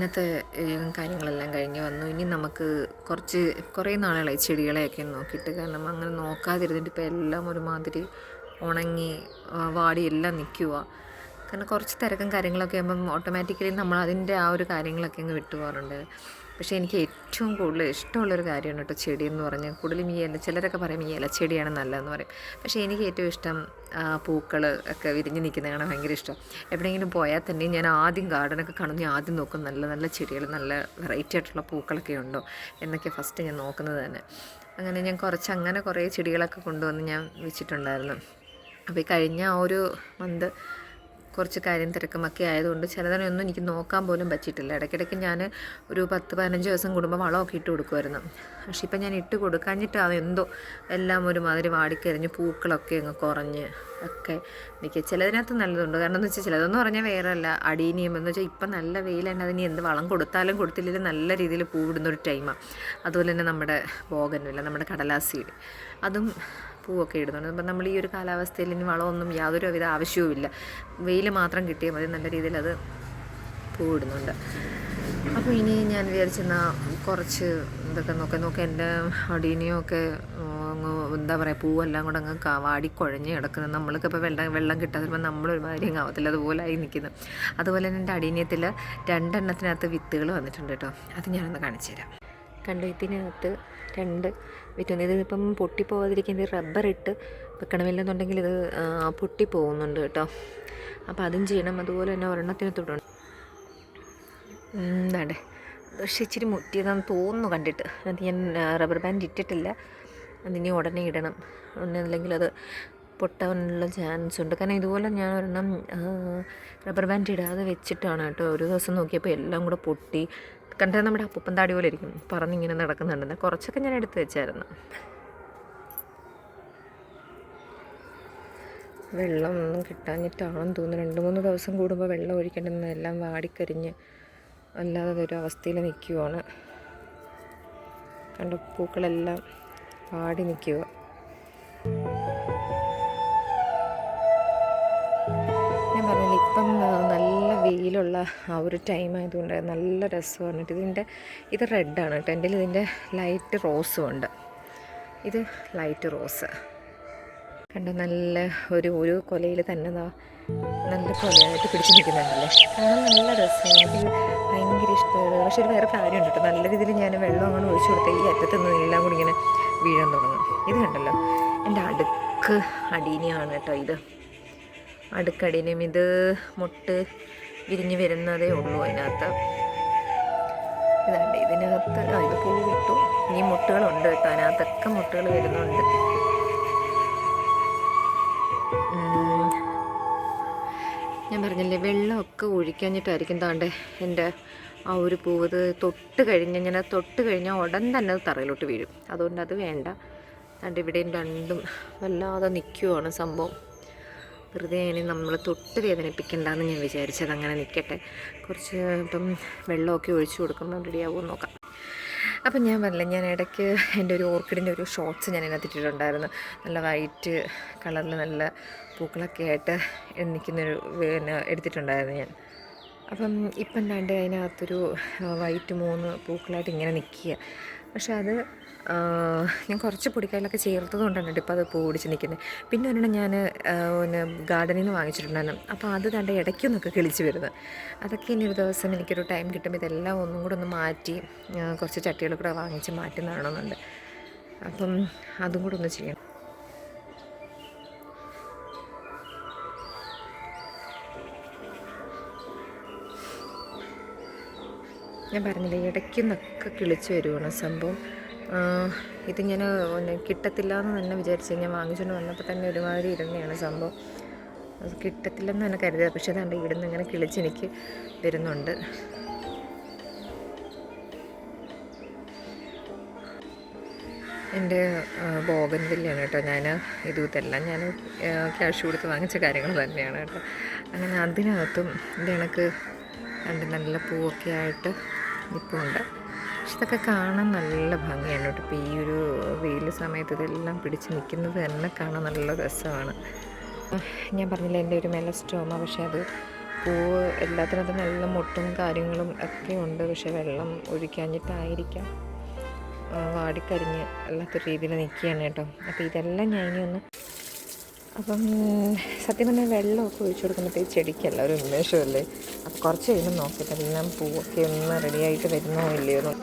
ഇന്നത്തെ കാര്യങ്ങളെല്ലാം കഴിഞ്ഞ് വന്നു. ഇനി നമുക്ക് കുറേ നാളുകളായി ചെടികളെയൊക്കെ നോക്കിയിട്ട്. കാരണം അങ്ങനെ നോക്കാതിരുന്നിട്ട് ഇപ്പോൾ എല്ലാം ഒരുമാതിരി ഉണങ്ങി വാടി എല്ലാം നിൽക്കുക. കാരണം കുറച്ച് തിരക്കും കാര്യങ്ങളൊക്കെ ആകുമ്പം ഓട്ടോമാറ്റിക്കലി നമ്മൾ അതിൻ്റെ ആ ഒരു കാര്യങ്ങളൊക്കെ അങ്ങ് വിട്ടുപോകാറുണ്ട്. പക്ഷേ എനിക്ക് ഏറ്റവും കൂടുതൽ ഇഷ്ടമുള്ളൊരു കാര്യമാണ് കേട്ടോ ചെടി എന്ന് പറഞ്ഞാൽ. കൂടുതലും ഈ ചിലരൊക്കെ പറയും ഈ ഇലച്ചെടിയാണ് നല്ലതെന്ന് പറയും. പക്ഷേ എനിക്ക് ഏറ്റവും ഇഷ്ടം പൂക്കൾ ഒക്കെ വിരിഞ്ഞ് നിൽക്കുന്നത് കാണാൻ ഭയങ്കര ഇഷ്ടം. എവിടെയെങ്കിലും പോയാൽ തന്നെ ഞാൻ ആദ്യം ഗാർഡനൊക്കെ കാണുമ്പോൾ ഞാൻ ആദ്യം നോക്കും നല്ല നല്ല ചെടികൾ, നല്ല വെറൈറ്റി ആയിട്ടുള്ള പൂക്കളൊക്കെ ഉണ്ടോ എന്നൊക്കെ ഫസ്റ്റ് ഞാൻ നോക്കുന്നത് തന്നെ. അങ്ങനെ ഞാൻ അങ്ങനെ കുറേ ചെടികളൊക്കെ കൊണ്ടുവന്ന് ഞാൻ വെച്ചിട്ടുണ്ടായിരുന്നു. അപ്പോൾ ഈ കഴിഞ്ഞ ഒരു മന്ത് കുറച്ച് തിരക്കുമൊക്കെ ആയതുകൊണ്ട് ചിലതിനൊന്നും എനിക്ക് നോക്കാൻ പോലും പറ്റിയിട്ടില്ല. ഇടയ്ക്കിടയ്ക്ക് ഞാൻ ഒരു 10-15 ദിവസം കൂടുമ്പോൾ വളമൊക്കെ ഇട്ട് കൊടുക്കുമായിരുന്നു. പക്ഷേ ഇപ്പം ഞാൻ ഇട്ട് കൊടുക്കാഞ്ഞിട്ട് അതെന്തോ എല്ലാം ഒരുമാതിരി വാടിക്കരിഞ്ഞ് പൂക്കളൊക്കെ അങ്ങ് കുറഞ്ഞ് ഒക്കെ നിൽക്കുക. ചിലതിനകത്ത് നല്ലതുണ്ട്. കാരണം എന്ന് വെച്ചാൽ ചിലതെന്ന് പറഞ്ഞാൽ വേറെ അല്ല, അടീനിയം എന്ന് വെച്ചാൽ ഇപ്പം നല്ല വെയിലാണ്, അതിന് എന്ത് വളം കൊടുത്താലും കൊടുത്തില്ലെങ്കിലും നല്ല രീതിയിൽ പൂവിടുന്നൊരു ടൈമാണ്. അതുപോലെ തന്നെ നമ്മുടെ ബോഗൻവില്ല, നമ്മുടെ കടലാസ് അതും പൂവൊക്കെ ഇടുന്നുണ്ട്. അപ്പം നമ്മൾ ഈ ഒരു കാലാവസ്ഥയിൽ ഇനി വളമൊന്നും യാതൊരുവിധ ആവശ്യവുമില്ല, വെയിൽ മാത്രം കിട്ടിയാൽ മതി, നല്ല രീതിയിൽ അത് പൂവിടുന്നുണ്ട്. അപ്പോൾ ഇനി ഞാൻ വിചാരിച്ചെന്നാൽ കുറച്ച് ഇതൊക്കെ നോക്കാം. എൻ്റെ അടീനിയൊക്കെ എന്താ പറയുക, പൂവെല്ലാം കൂടെ അങ്ങ് വാടിക്കുഴഞ്ഞ് കിടക്കുന്നത്. നമ്മൾക്ക് ഇപ്പോൾ വെള്ളം കിട്ടാതെ വരുമ്പോൾ നമ്മളൊരുമാതിരി അങ്ങ് ആവത്തില്ല, അതുപോലെ ആയി നിൽക്കുന്നു. അതുപോലെ തന്നെ എൻ്റെ അടീനിയത്തിൽ 2 എണ്ണത്തിനകത്ത് വിത്തുകൾ വന്നിട്ടുണ്ട് കേട്ടോ. അത് ഞാനൊന്ന് കാണിച്ചു തരാം. കണ്ടു, ഇതിനകത്ത് 2 വിത്തുണ്ട്. ഇതിപ്പം പൊട്ടിപ്പോവാതിരിക്കാൻ ഇത് റബ്ബറിട്ട് വെക്കണമില്ലെന്നുണ്ടെങ്കിൽ ഇത് പൊട്ടിപ്പോകുന്നുണ്ട് കേട്ടോ. അപ്പോൾ അതും ചെയ്യണം. അതുപോലെ തന്നെ ഒരെണ്ണത്തിന് തൊട്ടുണ്ട്. അതെ, പക്ഷേ ഇച്ചിരി മുറ്റിയതാണെന്ന് തോന്നുന്നു കണ്ടിട്ട്. അത് ഞാൻ റബ്ബർ ബാൻഡ് ഇട്ടിട്ടില്ല, അതിനി ഉടനെ ഇടണം. അല്ലെങ്കിൽ അത് പൊട്ടാനുള്ള ചാൻസ് ഉണ്ട്. കാരണം ഇതുപോലെ ഞാൻ ഒരെണ്ണം റബ്ബർ ബാൻഡ് ഇടാതെ വെച്ചിട്ടാണ് കേട്ടോ. ഒരു ദിവസം നോക്കിയപ്പോൾ എല്ലാം കൂടെ പൊട്ടി. കണ്ടാൽ നമ്മുടെ അപ്പൂപ്പൻ താടി പോലെ ഇരിക്കും, പറന്നിങ്ങനെ നടക്കുന്നുണ്ടെന്ന്. കുറച്ചൊക്കെ ഞാൻ എടുത്ത് വെച്ചായിരുന്നു. വെള്ളം ഒന്നും കിട്ടാഞ്ഞിട്ടാണെന്ന് തോന്നുന്നു. 2-3 ദിവസം കൂടുമ്പോൾ വെള്ളം ഒഴിക്കേണ്ടുന്ന എല്ലാം വാടിക്കരിഞ്ഞ് അല്ലാതെ ഒരു അവസ്ഥയിൽ നിൽക്കുവാണ്. കണ്ട പൂക്കളെല്ലാം വാടി നിൽക്കുക. ഞാൻ പറഞ്ഞില്ല, ഇപ്പം നല്ല വെയിലുള്ള ആ ഒരു ടൈം ആയതുകൊണ്ട് നല്ല രസമാണ്. ഇത് റെഡാണ് കേട്ടോ. എൻ്റെ ഇതിൻ്റെ ലൈറ്റ് റോസും ഉണ്ട്. ഇത് ലൈറ്റ് റോസ് കണ്ടോ, നല്ല ഒരു കൊലയിൽ തന്നെ നല്ല കൊലയായിട്ട് പിടിച്ച് നിൽക്കുന്നുണ്ടല്ലേ, കാണാൻ നല്ല രസമാണ്. എനിക്ക് ഭയങ്കര ഇഷ്ടമാണ്. പക്ഷേ ഒരു വേറെ കാര്യമുണ്ട് കേട്ടോ, നല്ല രീതിയിൽ ഞാൻ വെള്ളം അങ്ങനെ ഒഴിച്ചു കൊടുത്താൽ ഈ അറ്റത്ത് നിന്ന് എല്ലാം കൂടി ഇങ്ങനെ വീഴാൻ തുടങ്ങും. ഇത് കണ്ടല്ലോ, എൻ്റെ അടുക്ക് അടീനിയാണ് കേട്ടോ. ഇത് അടുക്കടീനിയം. ഇത് മുട്ട് വിരിഞ്ഞ് വരുന്നതേ ഉള്ളൂ അതിനകത്ത്. ഇതാണ്ട് ഇതിനകത്ത് ഇത് പൂ വിട്ടു. ഇനി മുട്ടുകളുണ്ട് കേട്ടോ, അതിനകത്തൊക്കെ മുട്ടുകൾ വരുന്നുണ്ട്. ഞാൻ പറഞ്ഞില്ലേ, വെള്ളമൊക്കെ ഒഴിക്കാഞ്ഞിട്ടായിരിക്കും. താണ്ടെ എൻ്റെ ആ ഒരു പൂവ് തൊട്ട് കഴിഞ്ഞാൽ ഉടൻ തന്നെ അത് തറയിലോട്ട് വീഴും. അതുകൊണ്ട് അത് വേണ്ട. താണ്ട് ഇവിടെയും രണ്ടും വല്ലാതെ നിൽക്കുവാണ് സംഭവം. വെറുതെ ഇനി നമ്മൾ തൊട്ട് വേദനിപ്പിക്കണ്ടെന്ന് ഞാൻ വിചാരിച്ചത്. അങ്ങനെ നിൽക്കട്ടെ. കുറച്ച് ഇപ്പം വെള്ളമൊക്കെ ഒഴിച്ചു കൊടുക്കുമ്പോൾ റെഡിയാവുമെന്ന് നോക്കാം. അപ്പം ഞാൻ പറഞ്ഞില്ല, ഞാൻ ഇടയ്ക്ക് എൻ്റെ ഒരു ഓർക്കിഡിൻ്റെ ഒരു ഷോർട്സ് ഞാൻ ഇതിനകത്ത് ഇട്ടിട്ടുണ്ടായിരുന്നു. നല്ല വൈറ്റ് കളറിൽ നല്ല പൂക്കളൊക്കെ ആയിട്ട് നിൽക്കുന്നൊരു എടുത്തിട്ടുണ്ടായിരുന്നു ഞാൻ. അപ്പം ഇപ്പം കണ്ട് അതിനകത്തൊരു വൈറ്റ് 3 പൂക്കളായിട്ട് ഇങ്ങനെ നിൽക്കുക. പക്ഷെ അത് ഞാൻ കുറച്ച് പൊടിക്കൈലൊക്കെ ചേർത്തത് കൊണ്ടാണ് ഇപ്പോൾ അത് പൂ പിടിച്ച് നിൽക്കുന്നത്. പിന്നെ ഒരെണ്ണം ഞാൻ ഗാർഡനിൽ നിന്ന് വാങ്ങിച്ചിട്ടുണ്ടായിരുന്നു. അപ്പോൾ അത് കണ്ട് ഇടയ്ക്കൊന്നൊക്കെ കിളിച്ച് വരുന്നത്. അതൊക്കെ ഇനി ഒരു ദിവസം എനിക്കൊരു ടൈം കിട്ടുമ്പോൾ ഇതെല്ലാം ഒന്നും കൂടെ ഒന്ന് മാറ്റി കുറച്ച് ചട്ടികൾ കൂടെ വാങ്ങിച്ച് മാറ്റി നടണമെന്നുണ്ട്. അപ്പം അതും കൂടെ ഒന്ന് ചെയ്യണം. ഞാൻ പറഞ്ഞില്ലേ, ഇടയ്ക്കൊന്നൊക്കെ കിളിച്ച് വരുവാണ് സംഭവം. ഇത് ഞാൻ കിട്ടത്തില്ല എന്ന് തന്നെ വിചാരിച്ച് ഞാൻ വാങ്ങിച്ചുകൊണ്ട് വന്നപ്പോൾ തന്നെ ഒരുമാതിരി ഇരുന്നതാണ് സംഭവം. അത് കിട്ടത്തില്ലെന്ന് തന്നെ കരുതിയത്. പക്ഷേ അതാണ്ട് ഇവിടുന്ന് ഇങ്ങനെ കിളിച്ചെനിക്ക് വരുന്നുണ്ട്. എൻ്റെ ബോഗൻവില്ലയാണ് കേട്ടോ. ഇതെല്ലാം ഞാൻ ക്യാഷ് കൊടുത്ത് വാങ്ങിച്ച കാര്യങ്ങൾ തന്നെയാണ് കേട്ടോ. അങ്ങനെ അതിനകത്തും ഇത് കണക്ക് നല്ല പൂവൊക്കെ ആയിട്ട് നിൽപ്പുണ്ട്. പക്ഷെ ഇതൊക്കെ കാണാൻ നല്ല ഭംഗിയാണ് കേട്ടോ. ഇപ്പോൾ ഈ ഒരു വെയിൽ സമയത്ത് ഇതെല്ലാം പിടിച്ച് നിൽക്കുന്നത് തന്നെ കാണാൻ നല്ല രസമാണ്. ഞാൻ പറഞ്ഞില്ല, എൻ്റെ ഒരു മെലസ്റ്റോമ, പക്ഷേ അത് പൂവ് എല്ലാത്തിനകത്തും നല്ല മൊട്ടും കാര്യങ്ങളും ഒക്കെ ഉണ്ട്. പക്ഷെ വെള്ളം ഒഴിക്കാഞ്ഞിട്ടായിരിക്കാം വാടിക്കരിഞ്ഞ് അല്ലാത്ത രീതിയിൽ നിൽക്കുകയാണ് കേട്ടോ. അപ്പോൾ ഇതെല്ലാം ഞാൻ ഇനി ഒന്ന് സത്യം പറഞ്ഞാൽ വെള്ളമൊക്കെ ഒഴിച്ചു കൊടുക്കുമ്പോഴത്തേക്ക് ചെടിക്കല്ല ഒരു ഉന്മേഷമല്ലേ. അപ്പോൾ കുറച്ച് കഴിയുമ്പോൾ നോക്കിയിട്ട് എല്ലാം പൂവൊക്കെ ഒന്ന് റെഡിയായിട്ട് വരുന്നോ ഇല്ലയോ.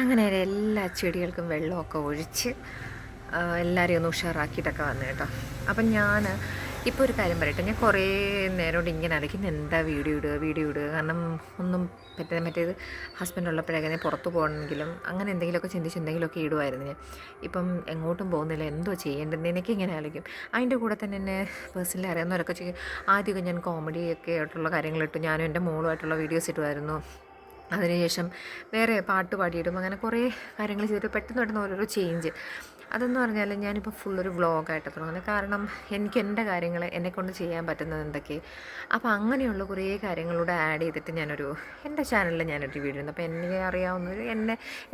അങ്ങനെ എല്ലാ ചെടികൾക്കും വെള്ളമൊക്കെ ഒഴിച്ച് എല്ലാവരെയും ഒന്ന് ഉഷാറാക്കിയിട്ടൊക്കെ വന്നു കേട്ടോ. അപ്പം ഞാൻ ഇപ്പോൾ ഒരു കാര്യം പറയട്ടെ, ഞാൻ കുറേ നേരം കൊണ്ട് ഇങ്ങനെ ആലോചിക്കും എന്താ വീഡിയോ ഇടുക. കാരണം ഒന്നും മറ്റേത് ഹസ്ബൻഡ് ഉള്ളപ്പോഴങ്ങനെ പുറത്ത് പോകണമെങ്കിലും അങ്ങനെ എന്തെങ്കിലുമൊക്കെ ചിന്തിച്ച് എന്തെങ്കിലുമൊക്കെ ഇടുമായിരുന്നു ഞാൻ. ഇപ്പം എങ്ങോട്ടും പോകുന്നില്ല, എന്തോ ചെയ്യേണ്ടത് എനിക്ക് ഇങ്ങനെ ആലോചിക്കും. അതിൻ്റെ കൂടെ തന്നെ എന്നെ പേഴ്സണലി അറിയാവുന്നവരൊക്കെ ചെയ്യും. ആദ്യമൊക്കെ ഞാൻ കോമഡിയൊക്കെ ആയിട്ടുള്ള കാര്യങ്ങളിട്ടു, ഞാനും എൻ്റെ മോളുമായിട്ടുള്ള വീഡിയോസ് ഇടുമായിരുന്നു. അതിനുശേഷം വേറെ പാട്ട് പാടിയിടും. അങ്ങനെ കുറേ കാര്യങ്ങൾ ചെയ്തിട്ട് പെട്ടെന്ന് ഓരോരോ ചേഞ്ച്. അതെന്ന് പറഞ്ഞാൽ ഞാനിപ്പോൾ ഫുള്ളൊരു വ്ളോഗായിട്ട് തുടങ്ങുന്നത്. കാരണം എനിക്ക് എൻ്റെ കാര്യങ്ങൾ എന്നെക്കൊണ്ട് ചെയ്യാൻ പറ്റുന്നത് എന്തൊക്കെ, അപ്പോൾ അങ്ങനെയുള്ള കുറേ കാര്യങ്ങളൂടെ ആഡ് ചെയ്തിട്ട് എൻ്റെ ചാനലിൽ ഞാനൊരു വീഡിയോ ഇടുന്നു. അപ്പോൾ എന്നെ അറിയാവുന്നവർ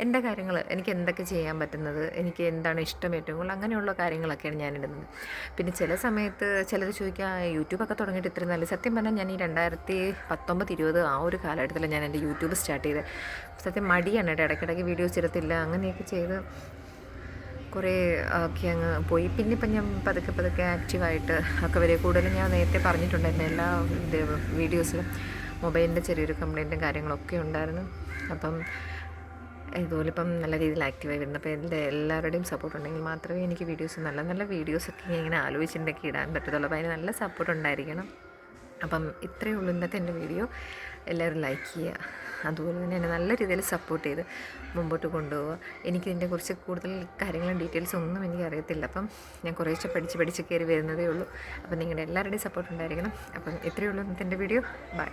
എൻ്റെ കാര്യങ്ങൾ എനിക്ക് എന്തൊക്കെ ചെയ്യാൻ പറ്റുന്നത്, എനിക്ക് എന്താണ് ഇഷ്ടം ഏറ്റവും കൂടുതൽ, അങ്ങനെയുള്ള കാര്യങ്ങളൊക്കെയാണ് ഞാനിടുന്നത്. പിന്നെ ചില സമയത്ത് ചിലർ ചോദിക്കുക യൂട്യൂബൊക്കെ തുടങ്ങിയിട്ട് ഇത്രയും നല്ല. സത്യം പറഞ്ഞാൽ ഞാൻ ഈ 2019-20 ആ ഒരു കാലഘട്ടത്തിൽ ഞാൻ എൻ്റെ യൂട്യൂബ് സ്റ്റാർട്ട് ചെയ്തത്. സത്യം മടിയാണ് കേട്ടോ, ഇടയ്ക്കിടയ്ക്ക് വീഡിയോസ് ഇടത്തില്ല, അങ്ങനെയൊക്കെ ചെയ്ത് കുറേ ഒക്കെ അങ്ങ് പോയി. പിന്നെ ഇപ്പം ഞാൻ പതുക്കെ ആക്റ്റീവായിട്ട് ഒക്കെ വരെ. കൂടുതലും ഞാൻ നേരത്തെ പറഞ്ഞിട്ടുണ്ടായിരുന്നു എല്ലാ വീഡിയോസിലും മൊബൈലിൻ്റെ ചെറിയൊരു കംപ്ലയിൻറ്റും കാര്യങ്ങളൊക്കെ ഉണ്ടായിരുന്നു. അപ്പം ഇതുപോലെ ഇപ്പം നല്ല രീതിയിൽ ആക്റ്റീവായി വരുന്നു. അപ്പോൾ എല്ലാവരുടെയും സപ്പോർട്ട് ഉണ്ടെങ്കിൽ മാത്രമേ എനിക്ക് വീഡിയോസ് നല്ല വീഡിയോസൊക്കെ ഇങ്ങനെ ആലോചിച്ചിട്ടൊക്കെ ഇടാൻ പറ്റത്തുള്ളൂ. അപ്പോൾ അതിന് നല്ല സപ്പോർട്ട് ഉണ്ടായിരിക്കണം. അപ്പം ഇത്രയേ ഉള്ളൂ ഇന്നത്തെ എൻ്റെ വീഡിയോ. എല്ലാവരും ലൈക്ക് ചെയ്യുക, അതുപോലെ തന്നെ എന്നെ നല്ല രീതിയിൽ സപ്പോർട്ട് ചെയ്ത് മുമ്പോട്ട് കൊണ്ടുപോവുക. എനിക്കിതിൻ്റെ കുറിച്ച് കൂടുതൽ കാര്യങ്ങളും ഡീറ്റെയിൽസും ഒന്നും എനിക്കറിയത്തില്ല. അപ്പം ഞാൻ കുറേശ്ശെ പഠിച്ച് കയറി വരുന്നതേ ഉള്ളൂ. അപ്പം നിങ്ങളുടെ എല്ലാവരുടെയും സപ്പോർട്ട് ഉണ്ടായിരിക്കണം. അപ്പം ഇത്രയേ ഉള്ളൂ ഇന്നത്തെ എൻ്റെ വീഡിയോ. ബൈ.